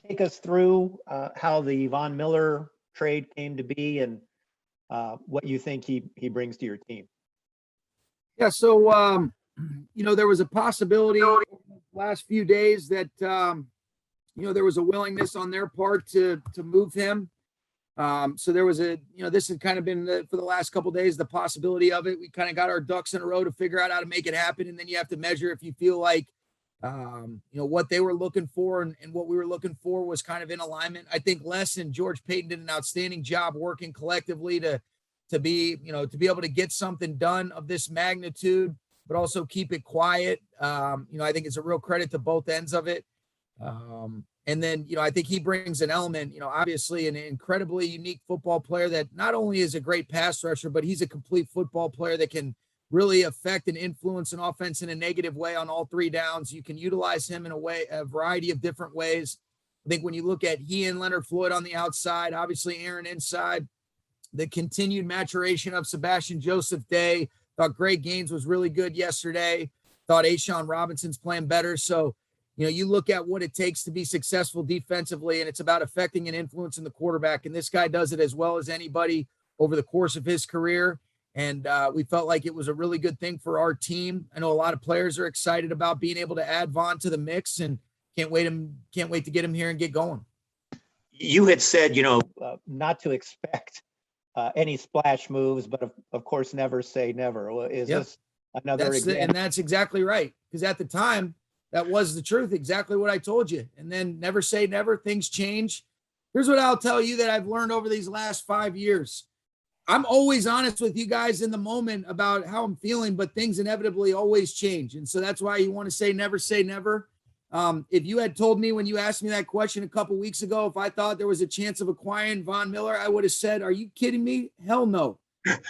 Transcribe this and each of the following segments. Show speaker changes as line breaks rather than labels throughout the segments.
take us through how the Von Miller trade came to be and what you think he brings to your team?
Yeah, so there was a possibility over the last few days that there was a willingness on their part to move him. So there was this has kind of been for the last couple of days, the possibility of it. We kind of got our ducks in a row to figure out how to make it happen. And then you have to measure if you feel like, what they were looking for and what we were looking for was kind of in alignment. I think Les and George Payton did an outstanding job working collectively to be able to get something done of this magnitude, but also keep it quiet. I think it's a real credit to both ends of it. And then, I think he brings an element, obviously an incredibly unique football player that not only is a great pass rusher, but he's a complete football player that can really affect and influence an offense in a negative way on all three downs. You can utilize him in a variety of different ways. I think when you look at he and Leonard Floyd on the outside, obviously Aaron inside, the continued maturation of Sebastian Joseph Day, thought Greg Gaines was really good yesterday. Thought A'Shawn Robinson's playing better. So, you look at what it takes to be successful defensively, and it's about affecting and influencing the quarterback. And this guy does it as well as anybody over the course of his career. And we felt like it was a really good thing for our team. I know a lot of players are excited about being able to add Von to the mix, and can't wait to get him here and get going.
You had said, not to expect any splash moves, but of course, never say never. Is this another example?
And that's exactly right. Because at the time, that was the truth, exactly what I told you. And then never say never, things change. Here's what I'll tell you that I've learned over these last 5 years. I'm always honest with you guys in the moment about how I'm feeling, but things inevitably always change. And so that's why you want to say never. If you had told me when you asked me that question a couple weeks ago, if I thought there was a chance of acquiring Von Miller, I would have said, are you kidding me? Hell no.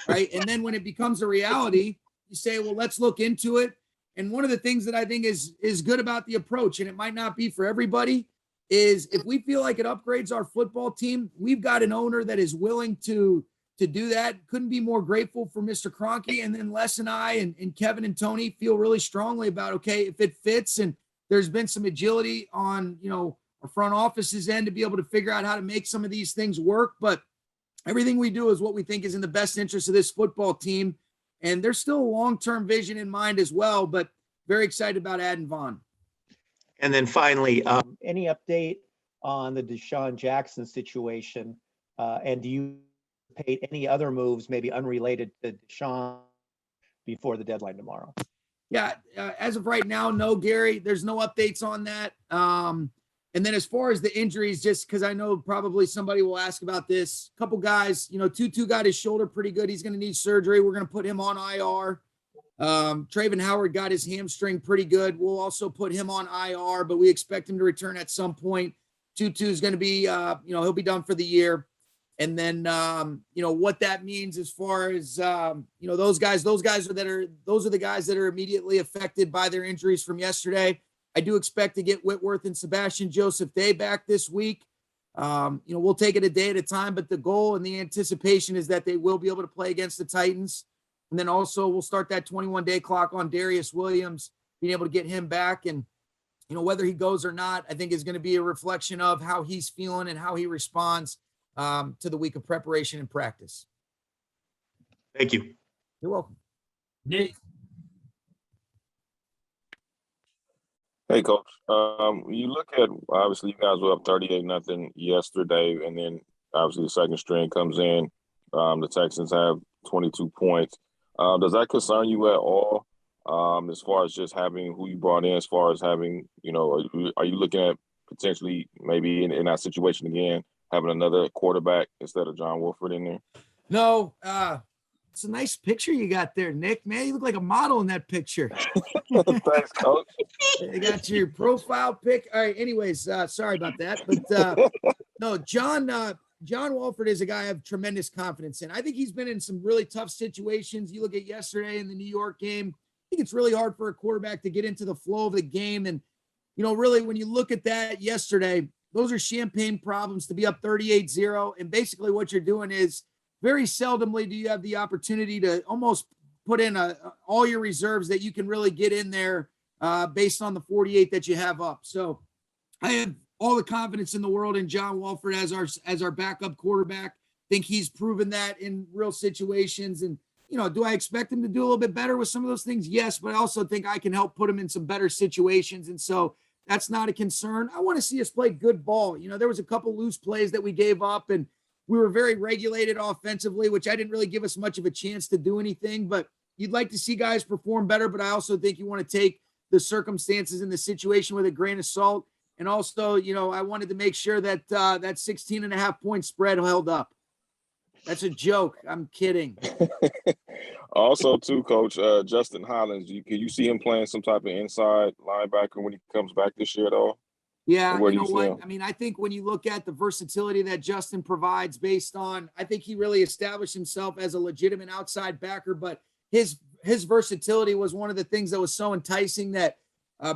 Right. And then when it becomes a reality, you say, well, let's look into it. And one of the things that I think is good about the approach, and it might not be for everybody, is if we feel like it upgrades our football team, we've got an owner that is willing to do that. Couldn't be more grateful for Mr. Kroenke. And then Les and I and Kevin and Tony feel really strongly about, okay, if it fits, and there's been some agility on, our front office's end to be able to figure out how to make some of these things work. But everything we do is what we think is in the best interest of this football team. And there's still a long-term vision in mind as well, but very excited about adding Von.
And then finally, any update on the Deshaun Jackson situation? And do you anticipate any other moves, maybe unrelated to Deshaun, before the deadline tomorrow?
Yeah, as of right now, no, Gary, there's no updates on that. And then as far as the injuries, just because I know probably somebody will ask about this, a couple guys, Tutu got his shoulder pretty good. He's going to need surgery. We're going to put him on IR. Travin Howard got his hamstring pretty good. We'll also put him on IR, but we expect him to return at some point. Tutu is going to be, he'll be done for the year. And then, what that means as far as, those are the guys that are immediately affected by their injuries from yesterday. I do expect to get Whitworth and Sebastian Joseph Day back this week. We'll take it a day at a time, but the goal and the anticipation is that they will be able to play against the Titans. And then also we'll start that 21-day clock on Darious Williams, being able to get him back. And, whether he goes or not, I think is going to be a reflection of how he's feeling and how he responds to the week of preparation and practice.
Thank you.
You're welcome.
Nick.
Hey, Coach. You look at, obviously, you guys were up 38-0 yesterday, and then obviously the second string comes in. The Texans have 22 points. Does that concern you at all as far as just having who you brought in, as far as having, are you looking at potentially maybe in that situation again, having another quarterback instead of John Wolford in there?
No, it's a nice picture you got there, Nick. Man, you look like a model in that picture.
Thanks, Coach.
You got your profile pic. All right. Anyways, sorry about that. But no, John Wolford is a guy I have tremendous confidence in. I think he's been in some really tough situations. You look at yesterday in the New York game. I think it's really hard for a quarterback to get into the flow of the game. And, really when you look at that yesterday, those are champagne problems to be up 38-0. And basically what you're doing is very seldomly do you have the opportunity to almost put in all your reserves that you can really get in there based on the 48 that you have up. So I have all the confidence in the world in John Wolford as our backup quarterback. Think he's proven that in real situations. And, do I expect him to do a little bit better with some of those things? Yes, but I also think I can help put him in some better situations. And so that's not a concern. I want to see us play good ball. There was a couple loose plays that we gave up, and we were very regulated offensively, which I didn't really give us much of a chance to do anything. But you'd like to see guys perform better, but I also think you want to take the circumstances in the situation with a grain of salt. And also, I wanted to make sure that that 16.5-point spread held up. That's a joke. I'm kidding.
Also, too, Coach, Justin Holland, can you see him playing some type of inside linebacker when he comes back this year at all?
Yeah,
Where
you
do
know
you see
what?
him?
I mean, I think when you look at the versatility that Justin provides based on, I think he really established himself as a legitimate outside backer, but his versatility was one of the things that was so enticing that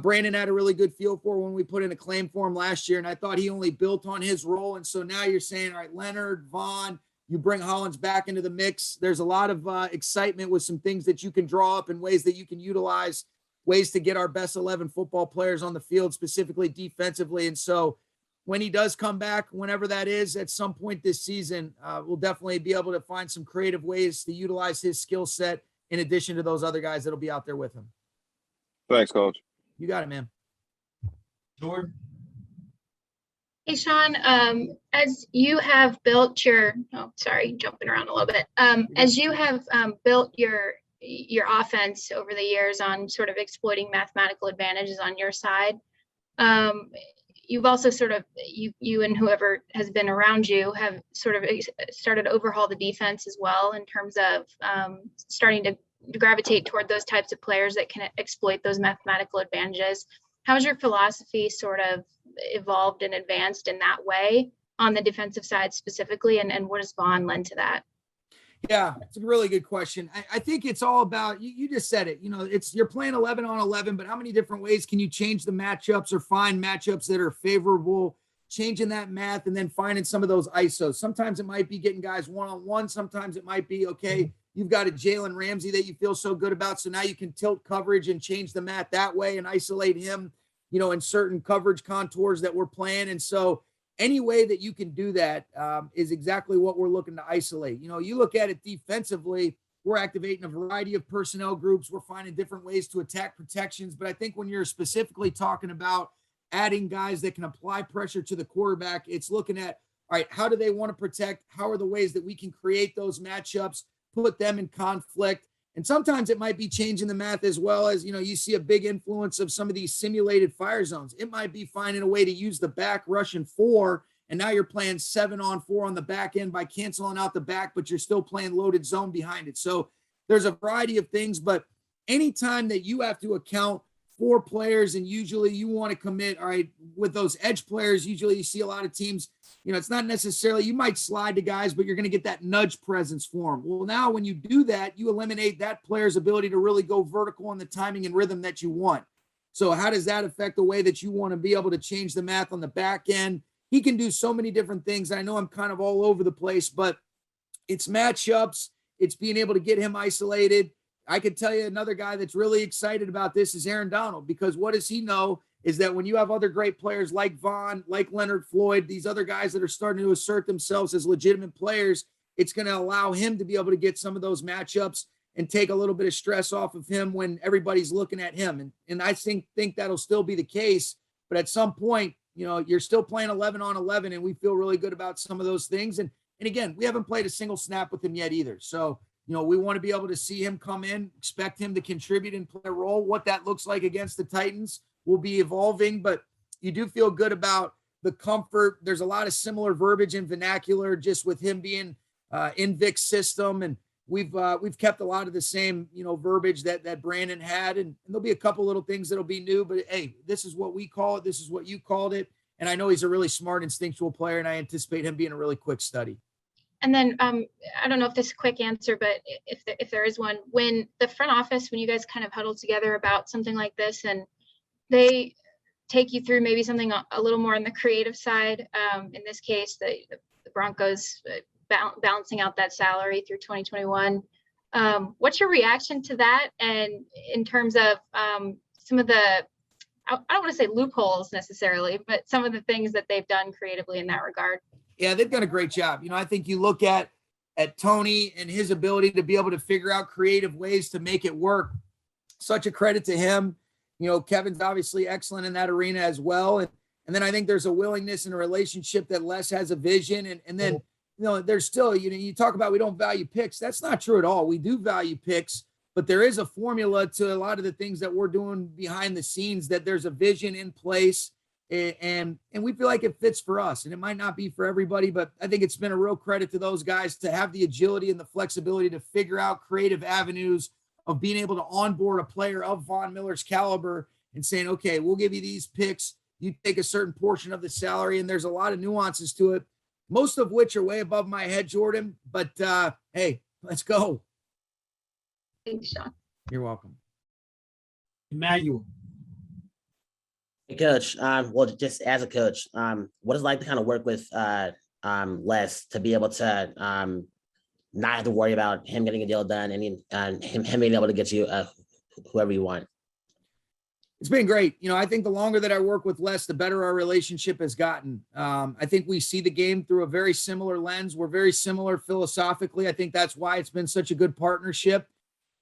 Brandon had a really good feel for when we put in a claim for him last year. And I thought he only built on his role. And so now you're saying, all right, Leonard, Vaughn, you bring Hollins back into the mix. There's a lot of excitement with some things that you can draw up and ways that you can utilize, ways to get our best 11 football players on the field, specifically defensively. And so when he does come back, whenever that is, at some point this season, we'll definitely be able to find some creative ways to utilize his skill set in addition to those other guys that'll be out there with him.
Thanks, Coach.
You got it, man.
Jordan?
Hey, Sean, as you have built jumping around a little bit. As you have built your offense over the years on sort of exploiting mathematical advantages on your side, you've also sort of, you and whoever has been around you have sort of started to overhaul the defense as well in terms of starting to gravitate toward those types of players that can exploit those mathematical advantages. How's your philosophy sort of evolved and advanced in that way on the defensive side specifically, and what has Vaughn lend to that?
Yeah, it's a really good question. I think it's all about, you just said it, you're playing 11 on 11, but how many different ways can you change the matchups or find matchups that are favorable, changing that math and then finding some of those ISOs. Sometimes it might be getting guys one-on-one. Sometimes it might be, okay, you've got a Jalen Ramsey that you feel so good about. So now you can tilt coverage and change the math that way and isolate him, in certain coverage contours that we're playing. And so any way that you can do that is exactly what we're looking to isolate. You look at it defensively, we're activating a variety of personnel groups. We're finding different ways to attack protections. But I think when you're specifically talking about adding guys that can apply pressure to the quarterback, it's looking at, all right, how do they want to protect? How are the ways that we can create those matchups, put them in conflict? And sometimes it might be changing the math as well as, you see a big influence of some of these simulated fire zones. It might be finding a way to use the back rushing 4, and now you're playing 7-on-4 on the back end by canceling out the back, but you're still playing loaded zone behind it. So there's a variety of things, but anytime that you have to account for players, and usually you want to commit, all right, with those edge players, usually you see a lot of teams, it's not necessarily, you might slide to guys, but you're going to get that nudge presence for them. Well, now when you do that, you eliminate that player's ability to really go vertical on the timing and rhythm that you want. So how does that affect the way that you want to be able to change the math on the back end? He can do so many different things. I know I'm kind of all over the place, but it's matchups. It's being able to get him isolated. I could tell you another guy that's really excited about this is Aaron Donald, because what does he know is that when you have other great players like Vaughn, like Leonard Floyd, these other guys that are starting to assert themselves as legitimate players, it's going to allow him to be able to get some of those matchups and take a little bit of stress off of him when everybody's looking at him. And I think that'll still be the case. But at some point, you're still playing 11 on 11, and we feel really good about some of those things. And again, we haven't played a single snap with him yet either. So, we want to be able to see him come in, expect him to contribute and play a role. What that looks like against the Titans will be evolving, but you do feel good about the comfort. There's a lot of similar verbiage and vernacular just with him being in Vic's system. And we've kept a lot of the same, verbiage that Brandon had. And there'll be a couple little things that'll be new, but hey, this is what we call it. This is what you called it. And I know he's a really smart, instinctual player, and I anticipate him being a really quick study.
And then I don't know if this is a quick answer, but if there is one, when the front office, when you guys kind of huddle together about something like this and they take you through maybe something a little more on the creative side, in this case, the Broncos balancing out that salary through 2021, what's your reaction to that? And in terms of some of the I don't want to say loopholes necessarily, but some of the things that they've done creatively in that regard.
Yeah, they've done a great job. I think you look at Tony and his ability to be able to figure out creative ways to make it work. Such a credit to him. Kevin's obviously excellent in that arena as well. And then I think there's a willingness and a relationship that Les has a vision. And then, there's still, you talk about we don't value picks. That's not true at all. We do value picks, but there is a formula to a lot of the things that we're doing behind the scenes, that there's a vision in place, and we feel like it fits for us. And it might not be for everybody, but I think it's been a real credit to those guys to have the agility and the flexibility to figure out creative avenues of being able to onboard a player of Von Miller's caliber and saying, okay, we'll give you these picks. You take a certain portion of the salary, and there's a lot of nuances to it, most of which are way above my head, Jordan. But hey, let's go.
Thanks, Sean.
You're welcome.
Emmanuel.
Hey, Coach, well, just as a coach, what is it like to kind of work with Les to be able to not have to worry about him getting a deal done and him being able to get you whoever you want?
It's been great. I think the longer that I work with Les, the better our relationship has gotten. I think we see the game through a very similar lens. We're very similar philosophically. I think that's why it's been such a good partnership.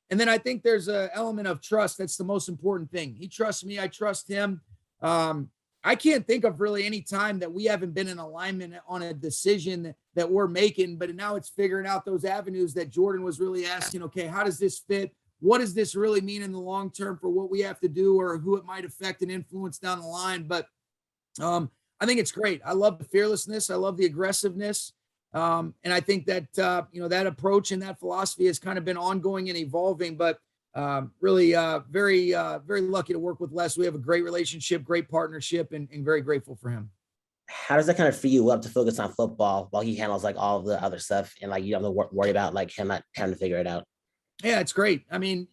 And then I think there's an element of trust. That's the most important thing. He trusts me. I trust him. I can't think of really any time that we haven't been in alignment on a decision that we're making, but now it's figuring out those avenues that Jordan was really asking, okay, how does this fit? What does this really mean in the long term for what we have to do, or who it might affect and influence down the line? But I think it's great. I love the fearlessness. I love the aggressiveness. And I think that, that approach and that philosophy has kind of been ongoing and evolving, but really very lucky to work with Les. We have a great relationship, great partnership, and very grateful for him.
How does that kind of free you up to focus on football while he handles like all of the other stuff, and like you don't have to worry about like him not having to figure it out?
Yeah, it's great. I mean,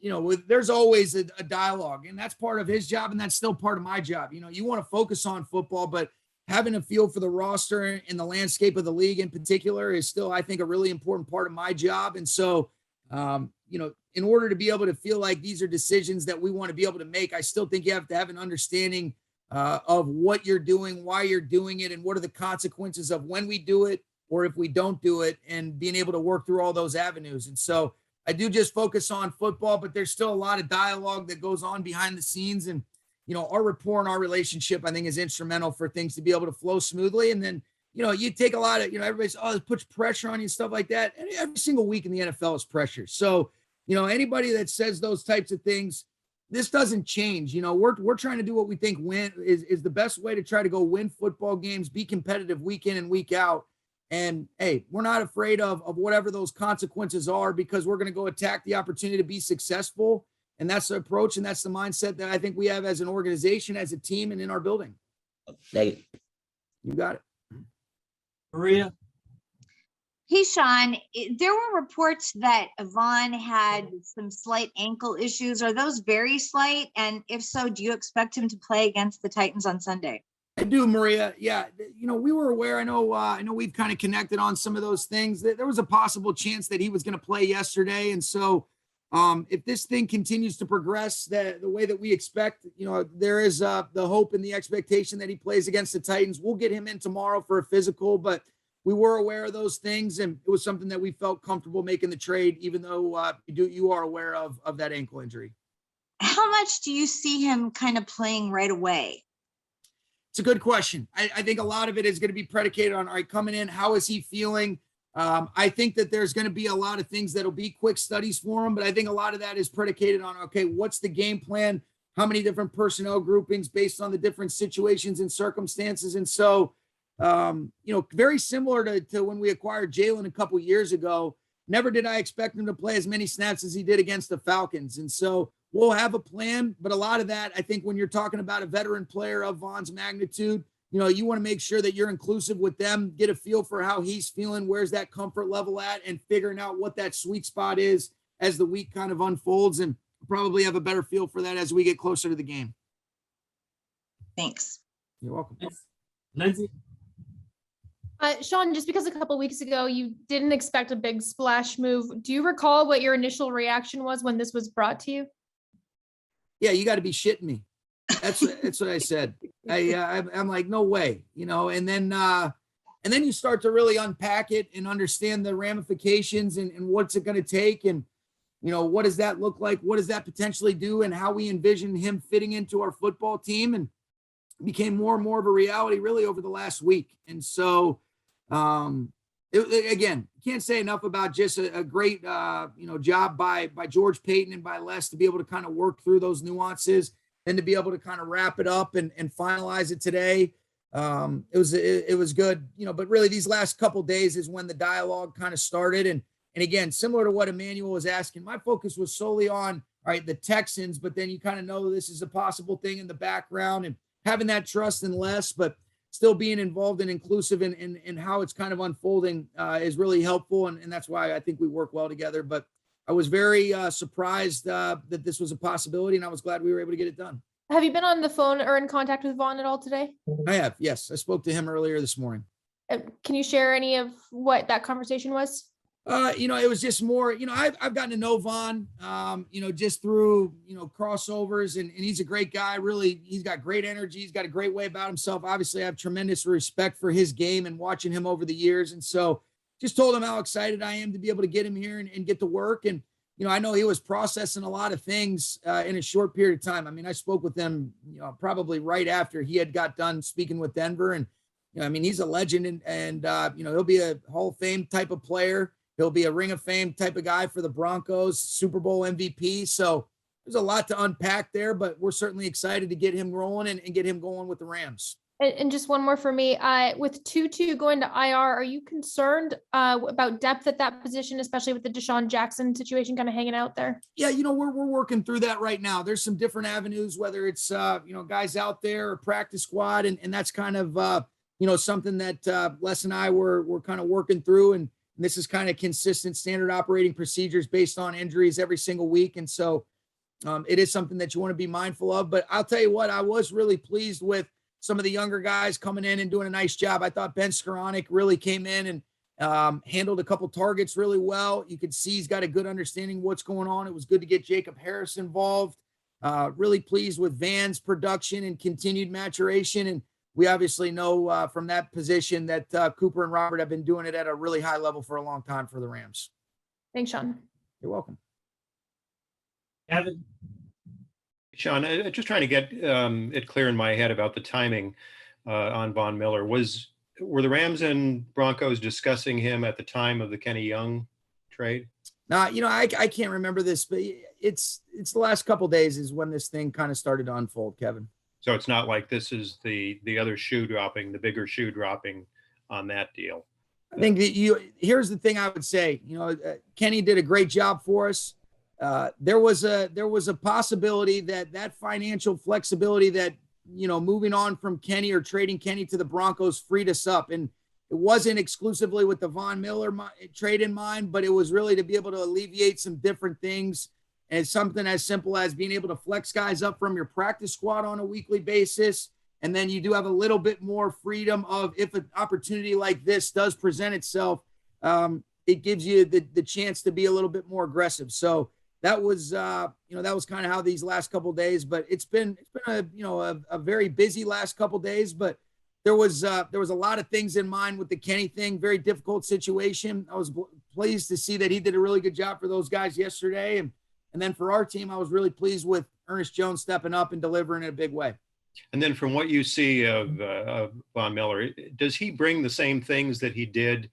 there's always a dialogue, and that's part of his job, and that's still part of my job. You want to focus on football, but having a feel for the roster and the landscape of the league in particular is still, I think, a really important part of my job. And so, in order to be able to feel like these are decisions that we want to be able to make, I still think you have to have an understanding of what you're doing, why you're doing it, and what are the consequences of when we do it or if we don't do it, and being able to work through all those avenues. And so I do just focus on football, but there's still a lot of dialogue that goes on behind the scenes. And, our rapport and our relationship, I think, is instrumental for things to be able to flow smoothly. And then, you take a lot of, everybody's, it puts pressure on you and stuff like that. And every single week in the NFL is pressure. So, anybody that says those types of things, this doesn't change. We're trying to do what we think is the best way to try to go win football games, be competitive week in and week out. And hey, we're not afraid of whatever those consequences are, because we're going to go attack the opportunity to be successful. And that's the approach, and that's the mindset that I think we have as an organization, as a team, and in our building.
You
got it.
Maria.
Hey, Sean, there were reports that Von had some slight ankle issues. Are those very slight? And if so, do you expect him to play against the Titans on Sunday?
I do, Maria. Yeah. We were aware. I know we've kind of connected on some of those things. There was a possible chance that he was going to play yesterday. And so if this thing continues to progress the way that we expect, there is the hope and the expectation that he plays against the Titans. We'll get him in tomorrow for a physical, but we were aware of those things, and it was something that we felt comfortable making the trade, even though you are aware of that ankle injury.
How much do you see him kind of playing right away?
It's a good question. I think a lot of it is going to be predicated on, all right, coming in, how is he feeling? I think that there's going to be a lot of things that'll be quick studies for him, but I think a lot of that is predicated on, okay, what's the game plan? How many different personnel groupings based on the different situations and circumstances? And so, very similar to when we acquired Jalen a couple years ago, never did I expect him to play as many snaps as he did against the Falcons. And so we'll have a plan, but a lot of that, I think when you're talking about a veteran player of Von's magnitude, you want to make sure that you're inclusive with them, get a feel for how he's feeling, where's that comfort level at, and figuring out what that sweet spot is as the week kind of unfolds, and probably have a better feel for that as we get closer to the game.
Thanks.
You're welcome.
Lindsay.
Sean, just because a couple weeks ago you didn't expect a big splash move, do you recall what your initial reaction was when this was brought to you?
Yeah, you got to be shitting me. That's what I said. I'm like, no way, and then you start to really unpack it and understand the ramifications and what's it going to take. And, what does that look like? What does that potentially do? And how we envision him fitting into our football team, and became more and more of a reality really over the last week. And so, again, can't say enough about just a great, job by George Payton and by Les to be able to kind of work through those nuances and to be able to kind of wrap it up and finalize it today. It was good, but really these last couple of days is when the dialogue kind of started. And again, similar to what Emmanuel was asking, my focus was solely on, all right, the Texans, but then you kind of know this is a possible thing in the background, and having that trust in Les, but still being involved and inclusive in how it's kind of unfolding is really helpful. And that's why I think we work well together. But I was very surprised that this was a possibility, and I was glad we were able to get it done.
Have you been on the phone or in contact with Vaughn at all today?
I have, yes. I spoke to him earlier this morning.
Can you share any of what that conversation was?
It was just more, I've gotten to know Vaughn, just through, crossovers, and he's a great guy. Really, he's got great energy. He's got a great way about himself. Obviously, I have tremendous respect for his game and watching him over the years. And so just told him how excited I am to be able to get him here and get to work. And, I know he was processing a lot of things in a short period of time. I mean, I spoke with him, probably right after he had got done speaking with Denver. And, he's a legend, and he'll be a Hall of Fame type of player. He'll be a Ring of Fame type of guy for the Broncos, Super Bowl MVP. So there's a lot to unpack there, but we're certainly excited to get him rolling and get him going with the Rams.
And just one more for me, with Tutu going to IR, are you concerned about depth at that position, especially with the Desean Jackson situation kind of hanging out there?
Yeah, we're working through that right now. There's some different avenues, whether it's, guys out there or practice squad. And that's kind of, something that Les and I were kind of working through. And this is kind of consistent standard operating procedures based on injuries every single week. And so it is something that you want to be mindful of. But I'll tell you what, I was really pleased with some of the younger guys coming in and doing a nice job. I thought Ben Skoranek really came in and handled a couple targets really well. You could see he's got a good understanding of what's going on. It was good to get Jacob Harris involved. Really pleased with Van's production and continued maturation. And we obviously know from that position that Cooper and Robert have been doing it at a really high level for a long time for the Rams.
Thanks, Sean.
You're welcome.
Kevin?
Sean, just trying to get it clear in my head about the timing on Von Miller. Were the Rams and Broncos discussing him at the time of the Kenny Young trade?
No, I can't remember this, but it's the last couple of days is when this thing kind of started to unfold, Kevin.
So it's not like this is the other shoe dropping, the bigger shoe dropping on that deal.
I think that here's the thing I would say, Kenny did a great job for us. There was a possibility that financial flexibility that, moving on from Kenny or trading Kenny to the Broncos freed us up. And it wasn't exclusively with the Von Miller trade in mind, but it was really to be able to alleviate some different things. And something as simple as being able to flex guys up from your practice squad on a weekly basis. And then you do have a little bit more freedom of, if an opportunity like this does present itself, it gives you the chance to be a little bit more aggressive. So that was, that was kind of how these last couple of days, but it's been a very busy last couple of days, but there was a lot of things in mind with the Kenny thing, very difficult situation. I was pleased to see that he did a really good job for those guys yesterday. And then for our team, I was really pleased with Ernest Jones stepping up and delivering in a big way.
And then from what you see of Von Miller, does he bring the same things that he did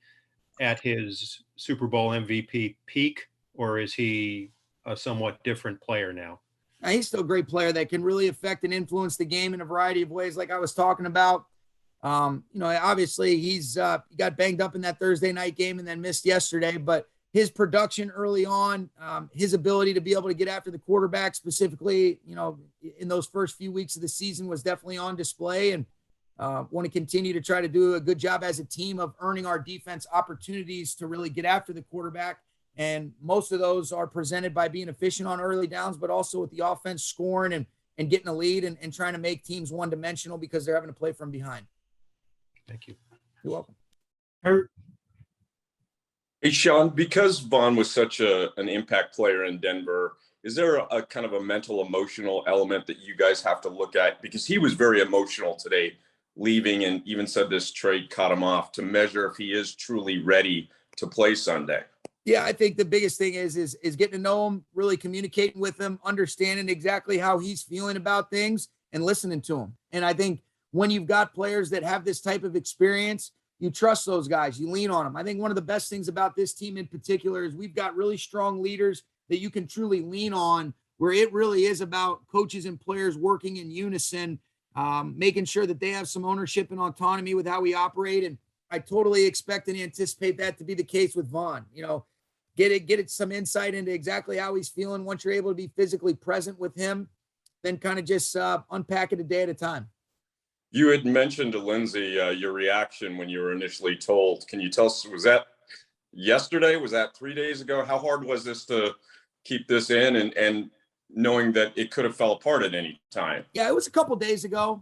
at his Super Bowl MVP peak, or is he a somewhat different player now?
He's still a great player that can really affect and influence the game in a variety of ways, like I was talking about. Obviously he's got banged up in that Thursday night game and then missed yesterday, but his production early on, his ability to be able to get after the quarterback specifically, in those first few weeks of the season was definitely on display, and want to continue to try to do a good job as a team of earning our defense opportunities to really get after the quarterback. And most of those are presented by being efficient on early downs, but also with the offense scoring and getting a lead and trying to make teams one-dimensional because they're having to play from behind.
Thank you.
You're welcome.
Kurt?
Hey, Sean, because Vaughn was such an impact player in Denver, is there a kind of a mental, emotional element that you guys have to look at? Because he was very emotional today, leaving, and even said this trade cut him off, to measure if he is truly ready to play Sunday.
Yeah, I think the biggest thing is getting to know him, really communicating with him, understanding exactly how he's feeling about things, and listening to him. And I think when you've got players that have this type of experience, you trust those guys, you lean on them. I think one of the best things about this team in particular is we've got really strong leaders that you can truly lean on, where it really is about coaches and players working in unison, making sure that they have some ownership and autonomy with how we operate. And I totally expect and anticipate that to be the case with Vaughn. You know, get it some insight into exactly how he's feeling. Once you're able to be physically present with him, then kind of just unpack it a day at a time.
You had mentioned to Lindsay your reaction when you were initially told. Can you tell us, was that yesterday? Was that 3 days ago? How hard was this to keep this in and knowing that it could have fell apart at any time?
Yeah, it was a couple days ago.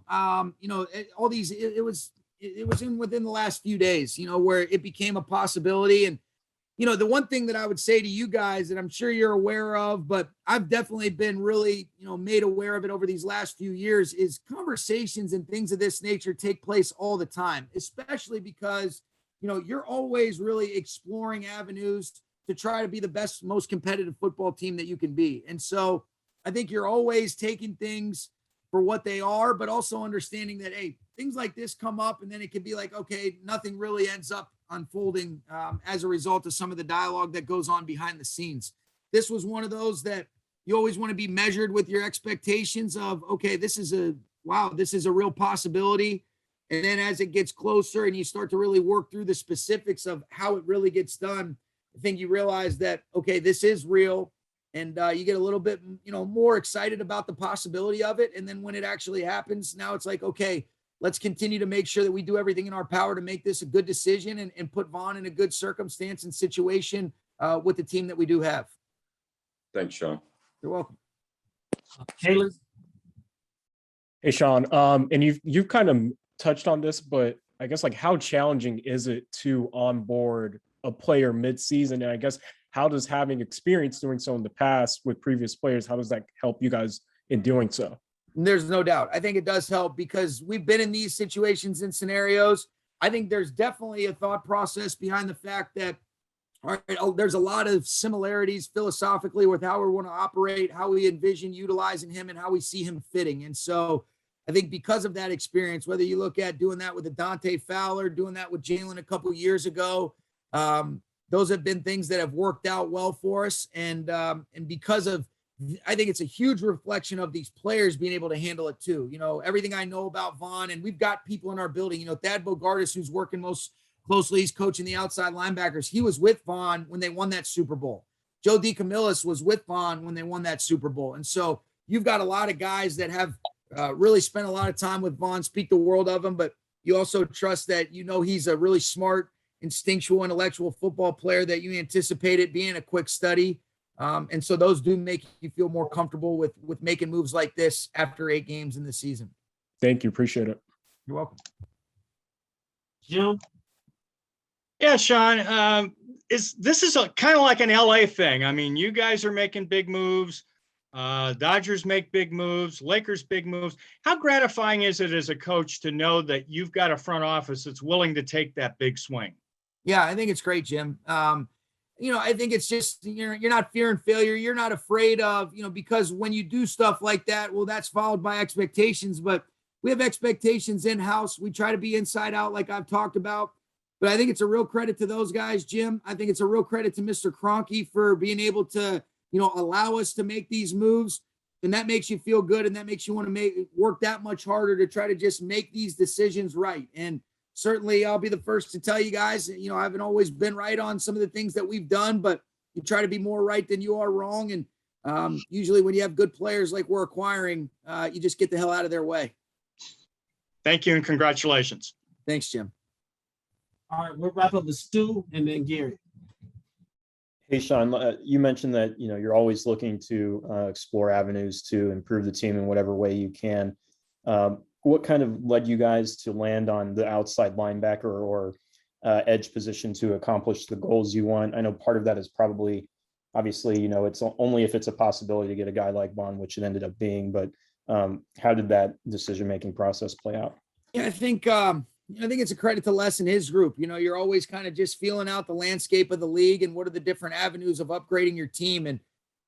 It was within the last few days, where it became a possibility. And the one thing that I would say to you guys that I'm sure you're aware of, but I've definitely been really, made aware of it over these last few years, is conversations and things of this nature take place all the time, especially because, you're always really exploring avenues to try to be the best, most competitive football team that you can be. And so I think you're always taking things for what they are, but also understanding that, hey, things like this come up, and then it could be like, okay, nothing really ends up unfolding as a result of some of the dialogue that goes on behind the scenes. This was one of those that you always want to be measured with your expectations of, okay, this is a real possibility. And then as it gets closer and you start to really work through the specifics of how it really gets done, I think you realize that, okay, this is real. And you get a little bit, more excited about the possibility of it. And then when it actually happens, now it's like, okay, let's continue to make sure that we do everything in our power to make this a good decision and put Vaughn in a good circumstance and situation with the team that we do have.
Thanks, Sean.
You're welcome.
Taylor.
Hey, Sean. And you've kind of touched on this, but I guess, like, how challenging is it to onboard a player mid-season? And I guess, how does having experience doing so in the past with previous players, how does that help you guys in doing so?
There's no doubt. I think it does help because we've been in these situations and scenarios. I think there's definitely a thought process behind the fact that, all right, there's a lot of similarities philosophically with how we want to operate, how we envision utilizing him, and how we see him fitting. And so I think because of that experience, whether you look at doing that with a Dante Fowler, doing that with Jalen a couple of years ago, those have been things that have worked out well for us. And because of, I think it's a huge reflection of these players being able to handle it too. Everything I know about Vaughn, and we've got people in our building, Thad Bogardus, who's working most closely, he's coaching the outside linebackers. He was with Vaughn when they won that Super Bowl. Joe DeCamillis was with Vaughn when they won that Super Bowl. And so you've got a lot of guys that have really spent a lot of time with Vaughn, speak the world of him, but you also trust that, he's a really smart, instinctual, intellectual football player that you anticipate it being a quick study. And so those do make you feel more comfortable with making moves like this after 8 games in the season.
Thank you. Appreciate it.
You're welcome.
Jim.
Yeah, Sean, this is kind of like an LA thing. I mean, you guys are making big moves. Dodgers make big moves, Lakers big moves. How gratifying is it as a coach to know that you've got a front office that's willing to take that big swing?
Yeah, I think it's great, Jim. I think it's just, you're not fearing failure. You're not afraid of, because when you do stuff like that, well, that's followed by expectations, but we have expectations in-house. We try to be inside out, like I've talked about, but I think it's a real credit to those guys, Jim. I think it's a real credit to Mr. Kroenke for being able to, allow us to make these moves. And that makes you feel good. And that makes you want to work that much harder to try to just make these decisions right. And certainly I'll be the first to tell you guys, I haven't always been right on some of the things that we've done, but you try to be more right than you are wrong. And usually when you have good players like we're acquiring, you just get the hell out of their way.
Thank you and congratulations.
Thanks, Jim.
All right, we'll wrap up with Stu and then Gary.
Hey, Sean, you mentioned that, you're always looking to explore avenues to improve the team in whatever way you can. What kind of led you guys to land on the outside linebacker or edge position to accomplish the goals you want? I know part of that is probably Obviously, it's only if it's a possibility to get a guy like Vaughn, which it ended up being. But how did that decision-making process play out?
Yeah, I think it's a credit to Les and his group. You're always kind of just feeling out the landscape of the league and what are the different avenues of upgrading your team. And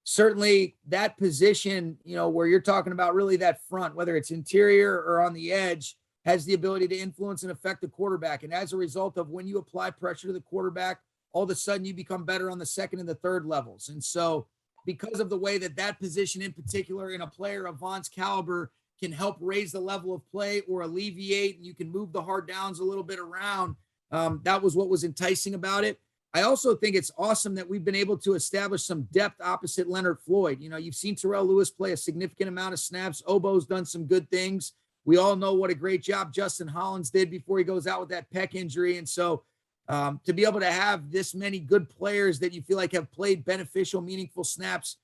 certainly that position, where you're talking about really that front, whether it's interior or on the edge, has the ability to influence and affect the quarterback. And as a result of when you apply pressure to the quarterback, all of a sudden you become better on the second and the third levels. And so because of the way that position in particular in a player of Vaughn's caliber can help raise the level of play or alleviate, and you can move the hard downs a little bit around. That was what was enticing about it. I also think it's awesome that we've been able to establish some depth opposite Leonard Floyd. You've seen Terrell Lewis play a significant amount of snaps. Obo's done some good things. We all know what a great job Justin Hollands did before he goes out with that pec injury. And so to be able to have this many good players that you feel like have played beneficial, meaningful snaps,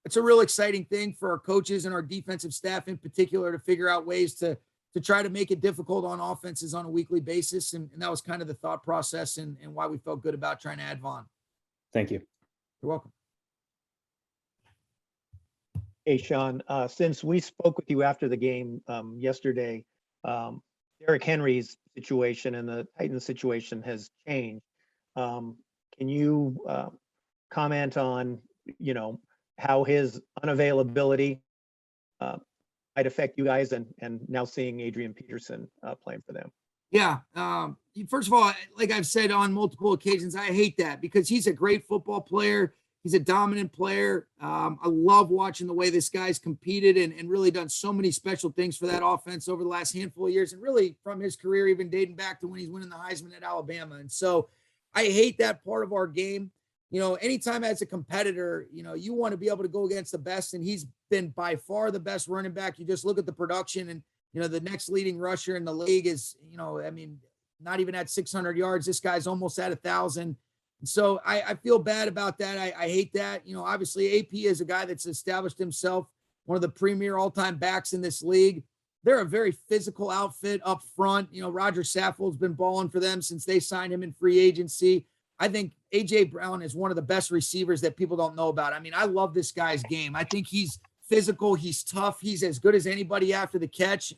it's a real exciting thing for our coaches and our defensive staff in particular to figure out ways to try to make it difficult on offenses on a weekly basis. And that was kind of the thought process and why we felt good about trying to add Vaughn.
Thank you.
You're welcome.
Hey, Sean, since we spoke with you after the game yesterday, Derrick Henry's situation and the Titans situation has changed. Can you comment on, how his unavailability might affect you guys and now seeing Adrian Peterson playing for them?
Yeah. First of all, like I've said on multiple occasions, I hate that because he's a great football player. He's a dominant player. I love watching the way this guy's competed and really done so many special things for that offense over the last handful of years, and really from his career, even dating back to when he's winning the Heisman at Alabama. And so I hate that part of our game. Anytime as a competitor, you want to be able to go against the best, and he's been by far the best running back. You just look at the production, and, the next leading rusher in the league is, not even at 600 yards. This guy's almost at 1,000. So I feel bad about that. I hate that. Obviously AP is a guy that's established himself, one of the premier all-time backs in this league. They're a very physical outfit up front. Roger Saffold's been balling for them since they signed him in free agency. I think AJ Brown is one of the best receivers that people don't know about. I love this guy's game. I think he's physical. He's tough. He's as good as anybody after the catch.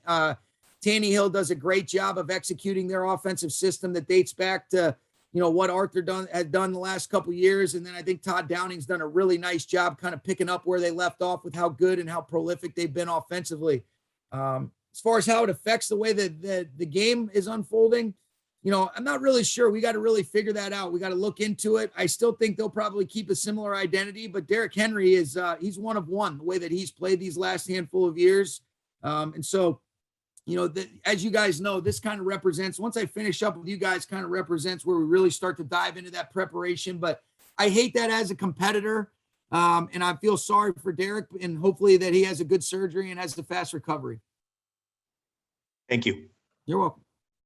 Tannehill does a great job of executing their offensive system that dates back to, what Arthur had done the last couple of years. And then I think Todd Downing's done a really nice job kind of picking up where they left off with how good and how prolific they've been offensively. As far as how it affects the way that the game is unfolding, I'm not really sure. We got to really figure that out. We got to look into it. I still think they'll probably keep a similar identity, but Derrick Henry is he's one of one, the way that he's played these last handful of years. And so, as you guys know, this kind of represents, once I finish up with you guys, kind of represents where we really start to dive into that preparation. But I hate that as a competitor. And I feel sorry for Derrick, and hopefully that he has a good surgery and has a fast recovery.
Thank you.
You're welcome.